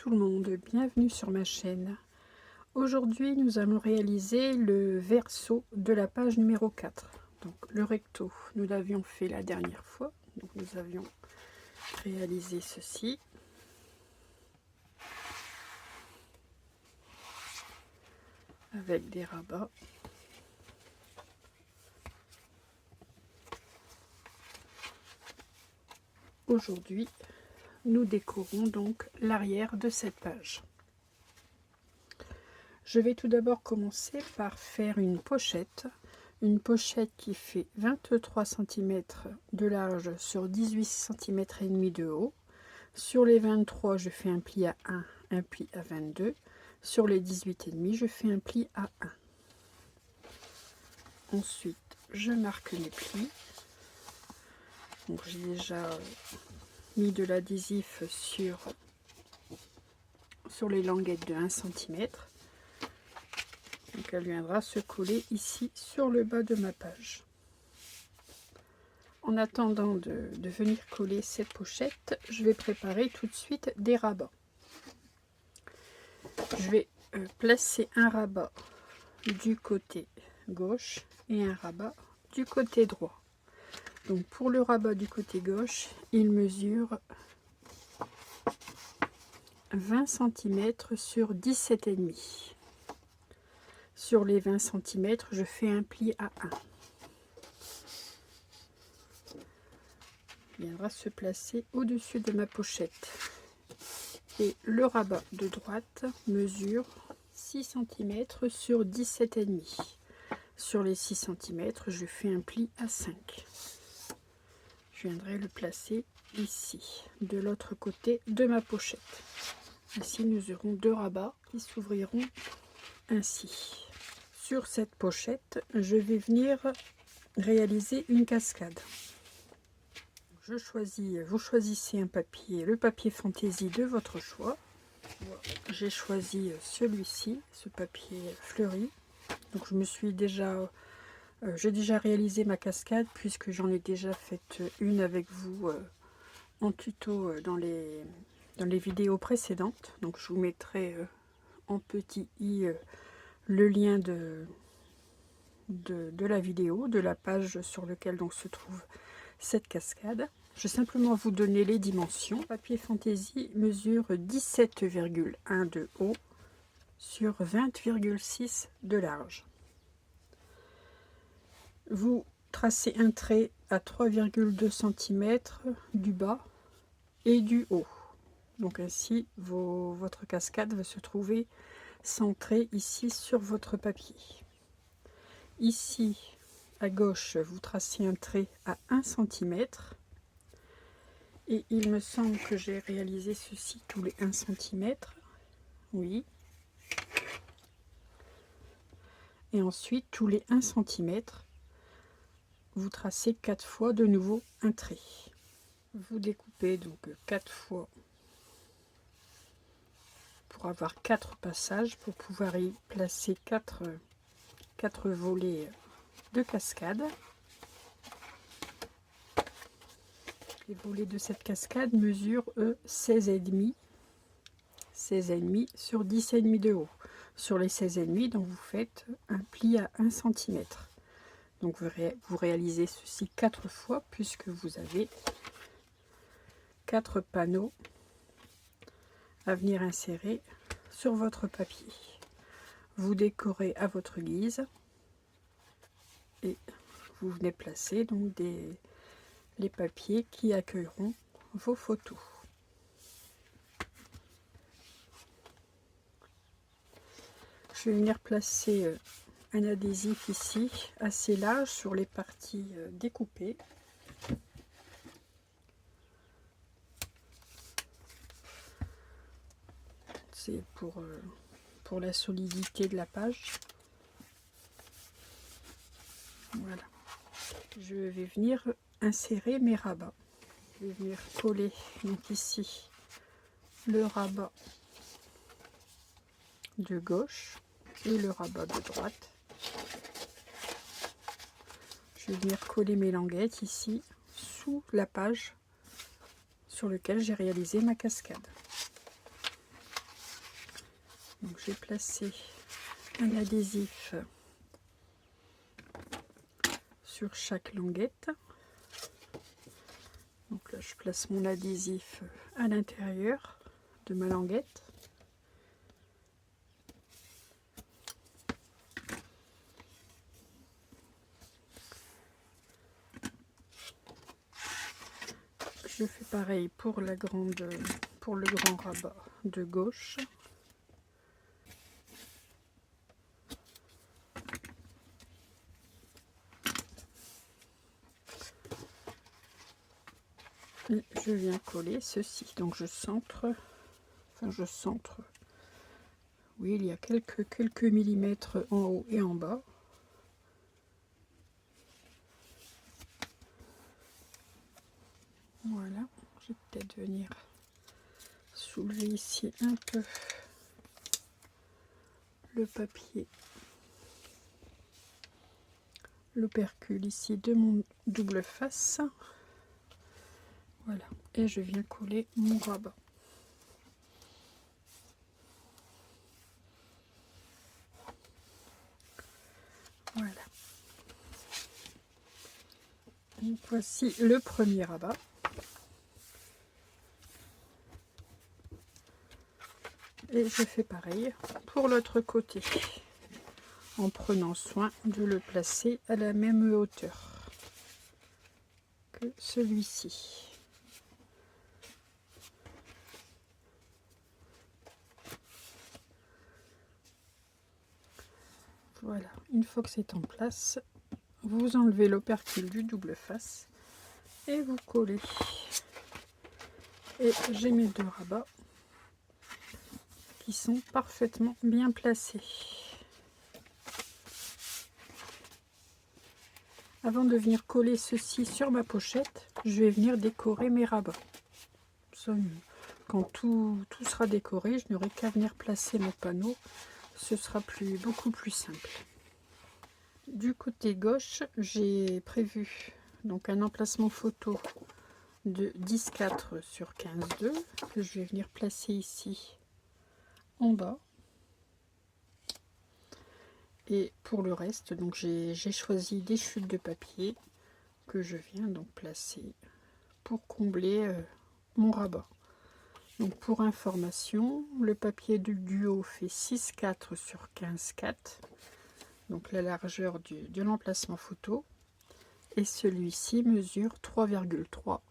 tout le monde, bienvenue sur ma chaîne. Aujourd'hui nous allons réaliser le verso de la page numéro 4. Donc le recto, nous l'avions fait la dernière fois, donc nous avions réalisé ceci. Avec des rabats. Aujourd'hui, nous décorons donc l'arrière de cette page. Je vais tout d'abord commencer par faire une pochette qui fait 23 cm de large sur 18 cm et demi de haut. Sur les 23, je fais un pli à 1, un pli à 22. Sur les 18 et demi, je fais un pli à 1. Ensuite, je marque mes plis. Donc j'ai déjà mis de l'adhésif sur les languettes de 1 cm. Donc elle viendra se coller ici sur le bas de ma page. En attendant de venir coller cette pochette, je vais préparer tout de suite des rabats. Je vais placer un rabat du côté gauche et un rabat du côté droit. Donc pour le rabat du côté gauche, il mesure 20 cm sur 17,5. Sur les 20 cm, je fais un pli à 1. Il viendra se placer au-dessus de ma pochette. Et le rabat de droite mesure 6 cm sur 17,5. Sur les 6 cm, je fais un pli à 5. Je viendrai le placer ici, de l'autre côté de ma pochette. Ainsi, nous aurons deux rabats qui s'ouvriront ainsi. Sur cette pochette, je vais venir réaliser une cascade. Vous choisissez un papier, le papier fantaisie de votre choix. J'ai choisi celui-ci, ce papier fleuri. Donc je me suis j'ai déjà réalisé ma cascade puisque j'en ai déjà fait une avec vous en tuto dans les vidéos précédentes. Donc je vous mettrai en petit i le lien de la vidéo, de la page sur laquelle donc se trouve cette cascade. Je vais simplement vous donner les dimensions. Le papier fantaisie mesure 17,1 de haut sur 20,6 de large. Vous tracez un trait à 3,2 cm du bas et du haut. Donc ainsi, votre cascade va se trouver centrée ici sur votre papier. Ici, à gauche, vous tracez un trait à 1 cm. Et il me semble que j'ai réalisé ceci tous les 1 cm. Oui. Et ensuite, tous les 1 cm, vous tracez 4 fois de nouveau un trait. Vous découpez donc 4 fois pour avoir 4 passages, pour pouvoir y placer 4 volets de cascade. Les volets de cette cascade mesurent 16,5 sur 10,5 de haut. Sur les 16,5, donc vous faites un pli à 1 cm. Donc vous réalisez ceci 4 fois puisque vous avez 4 panneaux à venir insérer sur votre papier. Vous décorez à votre guise et vous venez placer donc les papiers qui accueilleront vos photos. Je vais venir placer un adhésif ici assez large sur les parties découpées. C'est pour la solidité de la page. Voilà. Je vais venir insérer mes rabats. Je vais venir coller donc ici le rabat de gauche et le rabat de droite. Je vais venir coller mes languettes ici sous la page sur laquelle j'ai réalisé ma cascade. Donc j'ai placé un adhésif sur chaque languette. Donc là je place mon adhésif à l'intérieur de ma languette. Je fais pareil pour le grand rabat de gauche. Et je viens coller ceci. Donc je centre, oui, il y a quelques millimètres en haut et en bas. Voilà, je vais peut-être venir soulever ici un peu le papier, l'opercule ici de mon double face. Voilà, et je viens coller mon rabat. Voilà. Donc voici le premier rabat. Et je fais pareil pour l'autre côté, en prenant soin de le placer à la même hauteur que celui-ci. Voilà, une fois que c'est en place, vous enlevez l'opercule du double face et vous collez. Et j'ai mes deux rabats qui sont parfaitement bien placés. Avant de venir coller ceci sur ma pochette, je vais venir décorer mes rabats. Quand tout sera décoré, je n'aurai qu'à venir placer mon panneau. Ce sera beaucoup plus simple. Du côté gauche, j'ai prévu donc un emplacement photo de 10,4 sur 15,2 que je vais venir placer ici en bas. Et pour le reste, donc j'ai choisi des chutes de papier que je viens donc placer pour combler mon rabat. Donc pour information, le papier du duo fait 6,4 sur 15,4, donc la largeur de l'emplacement photo, et celui-ci mesure 3,3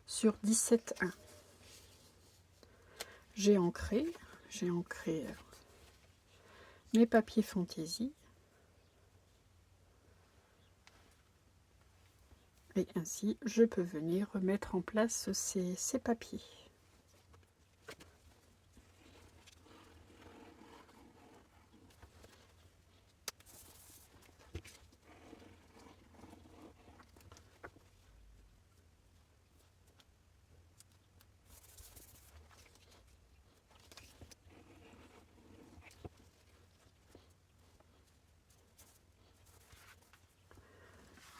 sur 17,1. J'ai ancré mes papiers fantaisie, et ainsi je peux venir remettre en place ces papiers.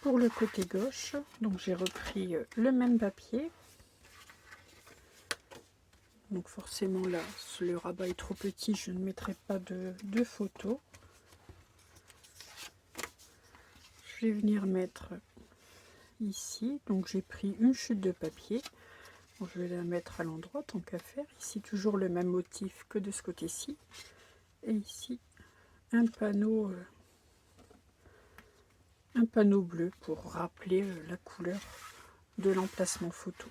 Pour le côté gauche, donc j'ai repris le même papier. Donc forcément là, le rabat est trop petit, je ne mettrai pas de photo. Je vais venir mettre ici, donc j'ai pris une chute de papier. Bon, je vais la mettre à l'endroit tant qu'à faire. Ici toujours le même motif que de ce côté-ci. Et ici un panneau bleu pour rappeler la couleur de l'emplacement photo.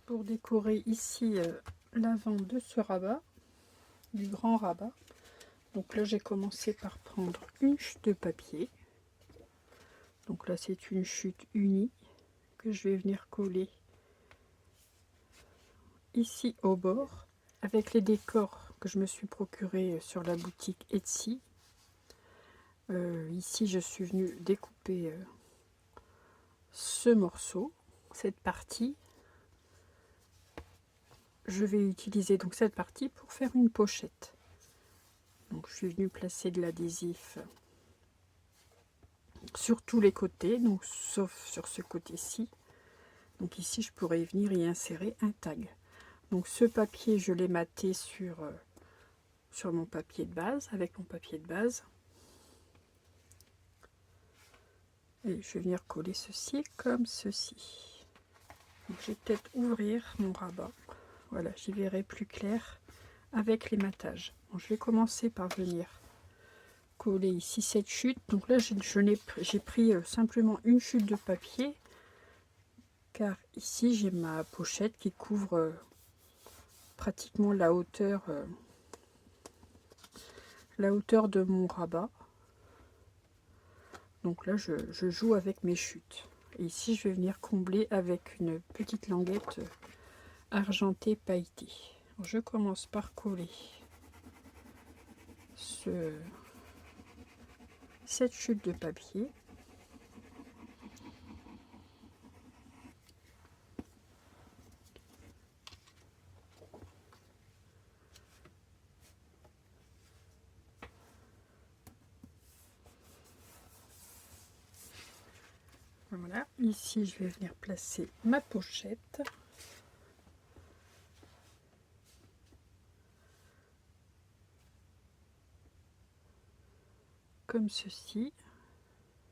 Pour décorer ici l'avant de ce rabat, du grand rabat, donc là j'ai commencé par prendre une chute de papier. Donc là c'est une chute unie que je vais venir coller ici au bord avec les décors que je me suis procuré sur la boutique Etsy. Ici je suis venue découper ce morceau, cette partie. Je vais utiliser donc cette partie pour faire une pochette. Donc je suis venue placer de l'adhésif sur tous les côtés, donc sauf sur ce côté-ci. Donc ici je pourrais venir y insérer un tag. Donc ce papier je l'ai maté sur mon papier de base, avec mon papier de base. Et je vais venir coller ceci comme ceci. Donc je vais peut-être ouvrir mon rabat. Voilà, j'y verrai plus clair avec les matages. Bon, je vais commencer par venir coller ici cette chute. Donc là j'ai pris simplement une chute de papier, car ici j'ai ma pochette qui couvre pratiquement la hauteur de mon rabat. Donc là je joue avec mes chutes. Et ici je vais venir combler avec une petite languette argentée pailletée. Donc, je commence par coller cette chute de papier. Voilà, ici je vais venir placer ma pochette. Comme ceci.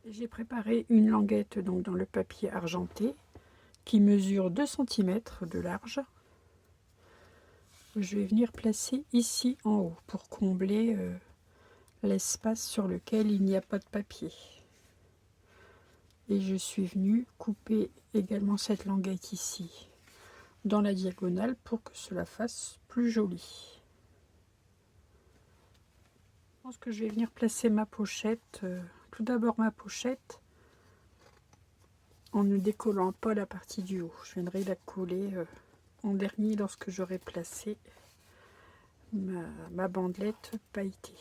J'ai préparé une languette donc dans le papier argenté qui mesure 2 cm de large. Je vais venir placer ici en haut pour combler l'espace sur lequel il n'y a pas de papier. Et je suis venue couper également cette languette ici dans la diagonale pour que cela fasse plus joli. Je pense que je vais venir placer ma pochette, tout d'abord ma pochette, en ne décollant pas la partie du haut. Je viendrai la coller en dernier lorsque j'aurai placé ma bandelette pailletée.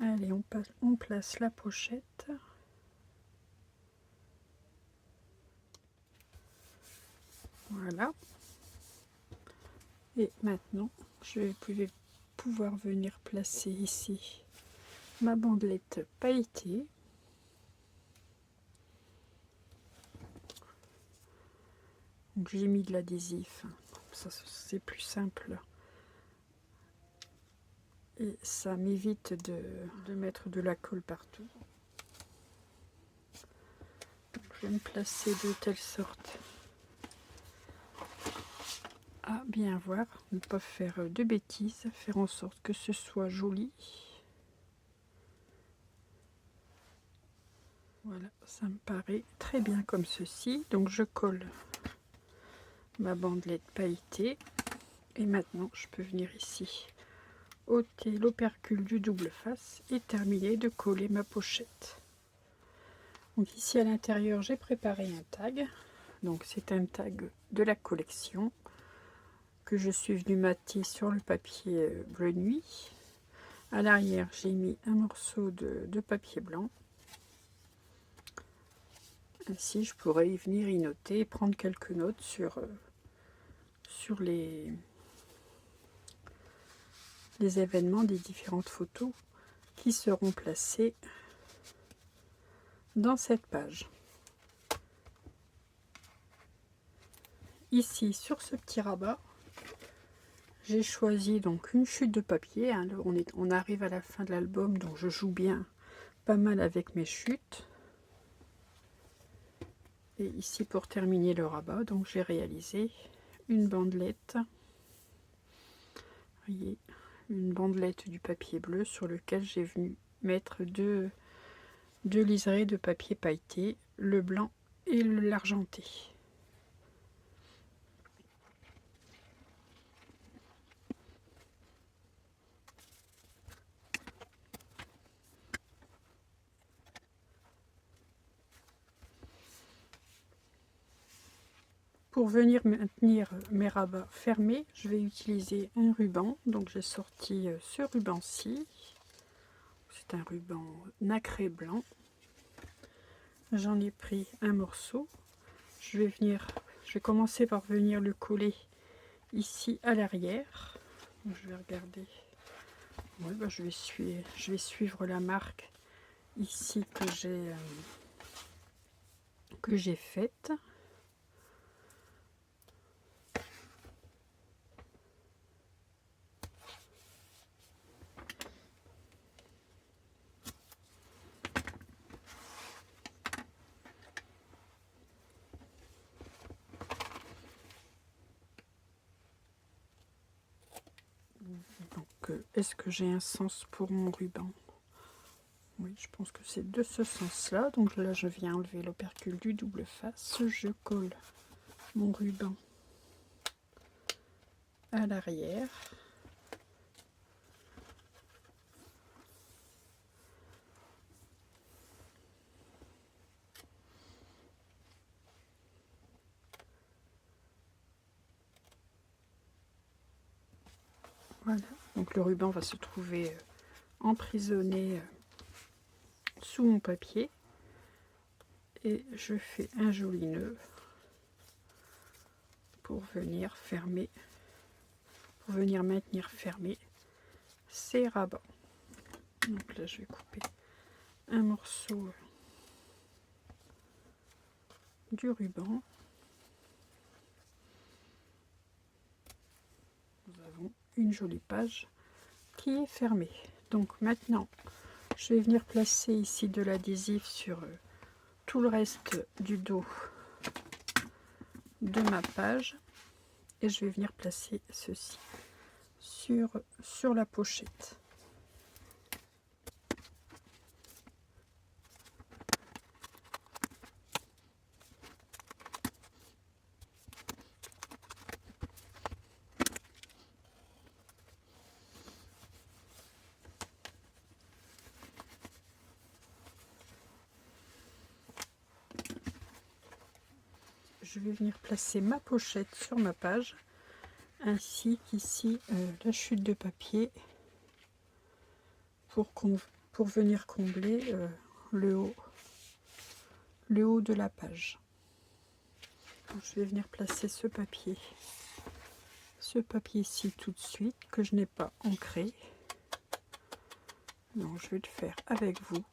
Allez, on place la pochette. Voilà. Et maintenant, je vais pouvoir venir placer ici ma bandelette pailletée. J'ai mis de l'adhésif, ça c'est plus simple. Et ça m'évite de mettre de la colle partout. Donc, je vais me placer de telle sorte à bien voir, ne pas faire de bêtises, faire en sorte que ce soit joli. Voilà, ça me paraît très bien comme ceci. Donc je colle ma bandelette pailletée et maintenant je peux venir ici ôter l'opercule du double face et terminer de coller ma pochette. Donc ici à l'intérieur j'ai préparé un tag, donc c'est un tag de la collection que je suis venue mater sur le papier bleu nuit. À l'arrière j'ai mis un morceau de papier blanc. Ainsi je pourrais y venir y noter et prendre quelques notes sur les événements des différentes photos qui seront placées dans cette page. Ici sur ce petit rabat, j'ai choisi donc une chute de papier, hein. On arrive à la fin de l'album, donc je joue bien pas mal avec mes chutes. Et ici pour terminer le rabat, donc j'ai réalisé une bandelette, voyez, une bandelette du papier bleu sur lequel j'ai venu mettre deux liserés de papier pailleté, le blanc et l'argenté. Pour venir maintenir mes rabats fermés, je vais utiliser un ruban. Donc j'ai sorti ce ruban-ci. c'est un ruban nacré blanc. J'en ai pris un morceau. Je vais commencer par venir le coller ici à l'arrière. Je vais regarder. Ouais, bah, je vais suivre la marque ici que j'ai faite. Donc, est-ce que j'ai un sens pour mon ruban? Oui, je pense que c'est de ce sens-là. Donc là, je viens enlever l'opercule du double face. Je colle mon ruban à l'arrière. Voilà, donc le ruban va se trouver emprisonné sous mon papier. Et je fais un joli nœud pour venir fermer, pour venir maintenir fermé ces rabats. Donc là, je vais couper un morceau du ruban. Nous avons une jolie page qui est fermée. Donc maintenant, je vais venir placer ici de l'adhésif sur tout le reste du dos de ma page. Et je vais venir placer ceci sur la pochette. Je vais venir placer ma pochette sur ma page, ainsi qu'ici la chute de papier pour venir combler le haut de la page. Donc, je vais venir placer ce papier-ci tout de suite, que je n'ai pas ancré. Donc je vais le faire avec vous.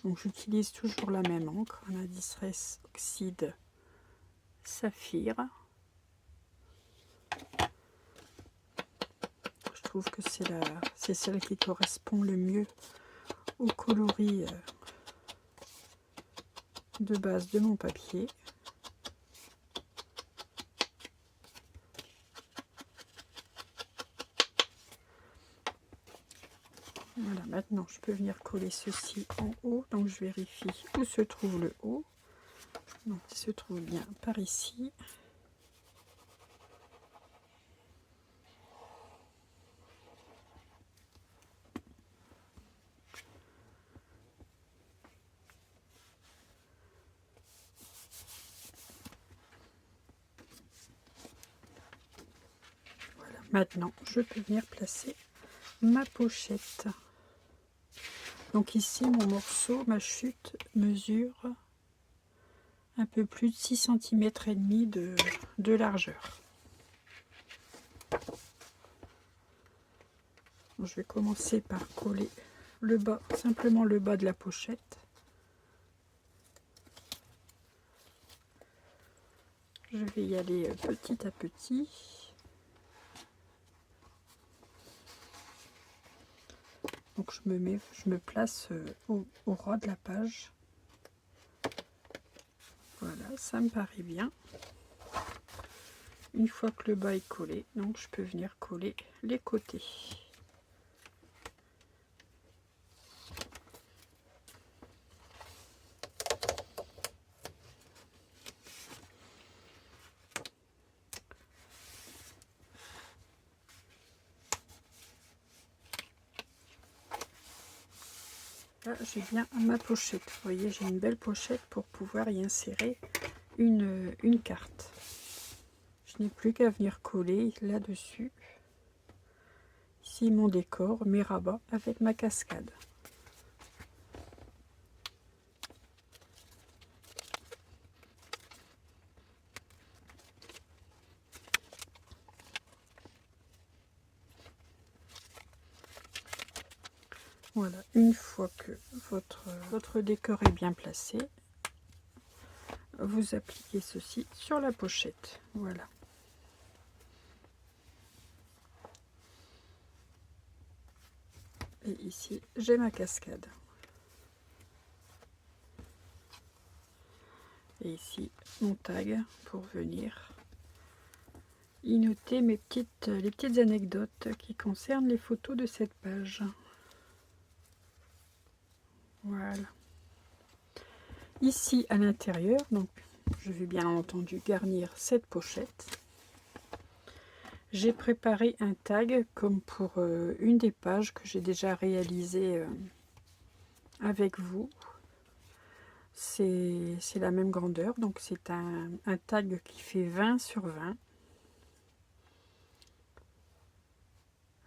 Donc j'utilise toujours la même encre, la Distress Oxide Saphir. Je trouve que c'est celle qui correspond le mieux au coloris de base de mon papier. Voilà, maintenant je peux venir coller ceci en haut. Donc je vérifie où se trouve le haut. Donc il se trouve bien par ici. Voilà, maintenant je peux venir placer ma pochette. Donc ici mon morceau, ma chute mesure un peu plus de 6 cm et demi de largeur. Donc, je vais commencer par coller le bas, simplement le bas de la pochette. Je vais y aller petit à petit. Donc je me place au ras de la page. Voilà, ça me paraît bien. Une fois que le bas est collé, donc je peux venir coller les côtés. Là, j'ai bien ma pochette. Vous voyez, j'ai une belle pochette pour pouvoir y insérer une carte. Je n'ai plus qu'à venir coller là-dessus. ici mon décor, mes rabats avec ma cascade. Voilà, une fois que votre décor est bien placé, vous appliquez ceci sur la pochette. Voilà. Et ici, j'ai ma cascade. Et ici, mon tag pour venir y noter les petites anecdotes qui concernent les photos de cette page. Voilà. Ici, à l'intérieur, donc je vais bien entendu garnir cette pochette. J'ai préparé un tag comme pour une des pages que j'ai déjà réalisée avec vous. C'est la même grandeur, donc c'est un tag qui fait 20 sur 20.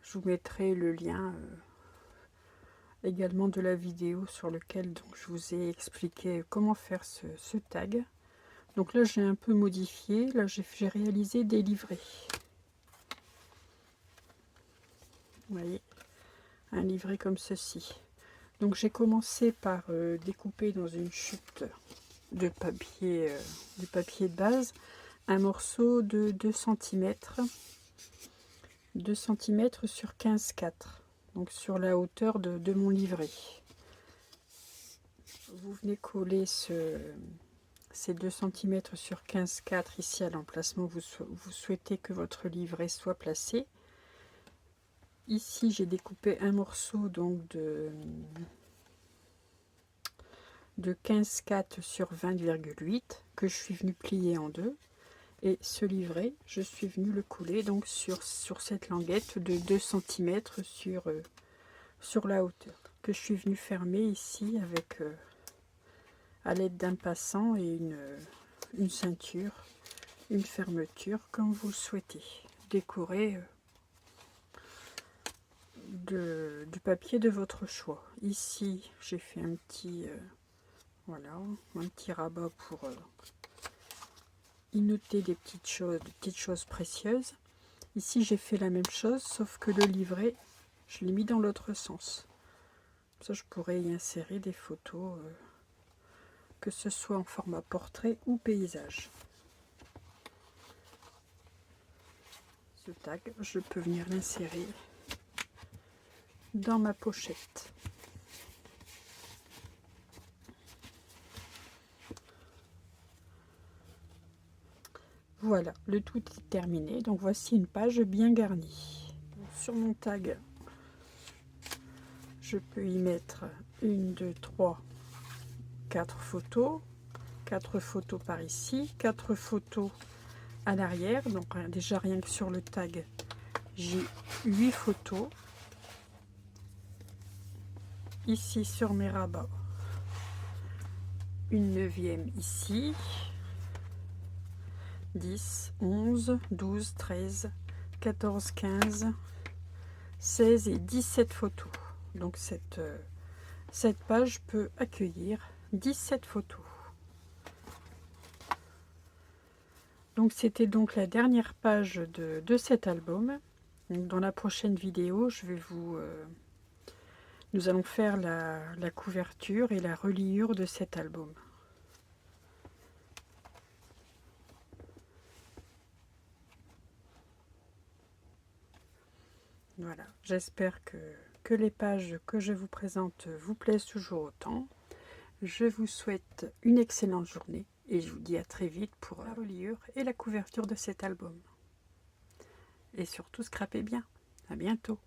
Je vous mettrai le lien également de la vidéo sur lequel donc, je vous ai expliqué comment faire ce tag. Donc là j'ai un peu modifié, là j'ai réalisé des livrets. Vous voyez, un livret comme ceci. Donc j'ai commencé par découper dans une chute de papier de base un morceau de 2 cm. 2 cm sur 15,4, donc sur la hauteur de mon livret. Vous venez coller ces 2 cm sur 15,4 ici à l'emplacement où vous souhaitez que votre livret soit placé. Ici j'ai découpé un morceau donc de 15,4 sur 20,8 que je suis venu plier en deux. Et ce livret, je suis venu le coller donc sur cette languette de 2 cm sur la hauteur, que je suis venu fermer ici avec à l'aide d'un passant et une ceinture, une fermeture comme vous le souhaitez. Décorer du papier de votre choix. Ici, j'ai fait un petit voilà, un petit rabat pour y noter des petites choses précieuses. Ici j'ai fait la même chose, sauf que le livret, je l'ai mis dans l'autre sens. Ça, je pourrais y insérer des photos, que ce soit en format portrait ou paysage. Ce tag, je peux venir l'insérer dans ma pochette. Voilà, le tout est terminé. Donc voici une page bien garnie. Sur mon tag, je peux y mettre 1, 2, 3, 4 photos. 4 photos par ici, 4 photos à l'arrière. Donc déjà rien que sur le tag, j'ai 8 photos. Ici sur mes rabats, une 9e ici. 10, 11, 12, 13, 14, 15, 16 et 17 photos. Donc cette page peut accueillir 17 photos. Donc c'était donc la dernière page de cet album. Donc, dans la prochaine vidéo, nous allons faire la couverture et la reliure de cet album. Voilà, j'espère que les pages que je vous présente vous plaisent toujours autant. Je vous souhaite une excellente journée et je vous dis à très vite pour la reliure et la couverture de cet album. Et surtout, scrapez bien. À bientôt.